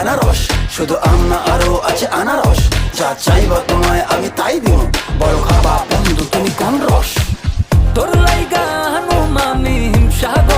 বেনারস, শুধু আম না আরো আছে আনারস। যা চাইবা তোমায় আমি তাই দিব, বড় খাবা বন্ধু তুমি কোন রস? তোর লাইগা হানুম আমি হিমসাগর